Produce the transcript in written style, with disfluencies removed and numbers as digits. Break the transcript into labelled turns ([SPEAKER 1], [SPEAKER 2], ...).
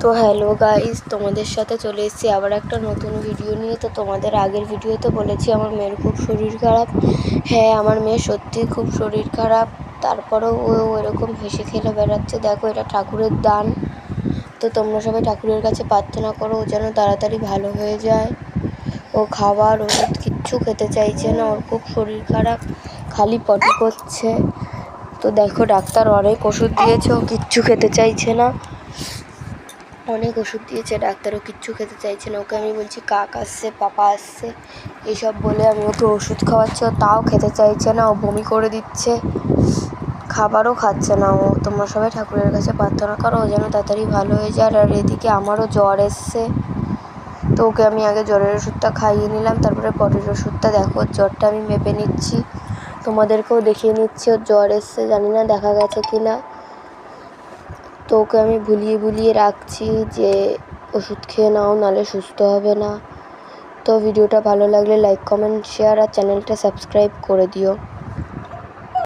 [SPEAKER 1] তো hello guys, তোমাদের সাথে চলে এসেছি আবার একটা নতুন ভিডিও নিয়ে। তো তোমাদের আগের ভিডিওতে বলেছি আমার মেয়ের খুব শরীর খারাপ। হ্যাঁ, আমার মেয়ের সত্যি খুব শরীর খারাপ। তারপরেও ও এরকম হেসে খেলে বেড়াচ্ছে। দেখো, এটা ঠাকুরের দান। তো তোমরা সবাই ঠাকুরের কাছে প্রার্থনা করো ও যেন তাড়াতাড়ি ভালো হয়ে যায়। ও খাবার ওষুধ কিচ্ছু খেতে চাইছে না, ওর খুব শরীর খারাপ, খালি পটি করছে। তো দেখো, ডাক্তার অনেক ওষুধ দিয়েছে, ও কিচ্ছু খেতে চাইছে না। অনেক ওষুধ দিয়েছে, ডাক্তারও কিচ্ছু খেতে চাইছে না। ওকে আমি বলছি কাক আসছে, পাপা আসছে, এইসব বলে আমি ওকে ওষুধ খাওয়াচ্ছি, ও তাও খেতে চাইছে না। ও বমি করে দিচ্ছে, খাবারও খাচ্ছে না ও। তোমরা সবাই ঠাকুরের কাছে প্রার্থনা করো ও যেন তাড়াতাড়ি ভালো হয়ে যায়। আর এদিকে আমারও জ্বর এসছে, তো ওকে আমি আগে জ্বরের ওষুধটা খাইয়ে নিলাম, তারপরে পটির ওষুধটা। দেখো, জ্বরটা আমি মেপে নিচ্ছি, তোমাদেরকেও দেখিয়ে নিচ্ছি ওর জ্বর এসছে, জানি না দেখা গেছে কি না। তো ওকে আমি ভুলিয়ে রাখছি যে ওষুধ খেয়ে নাও, নাহলে সুস্থ হবে না। তো ভিডিওটা ভালো লাগলে লাইক, কমেন্ট, শেয়ার আর চ্যানেলটা সাবস্ক্রাইব করে দিও।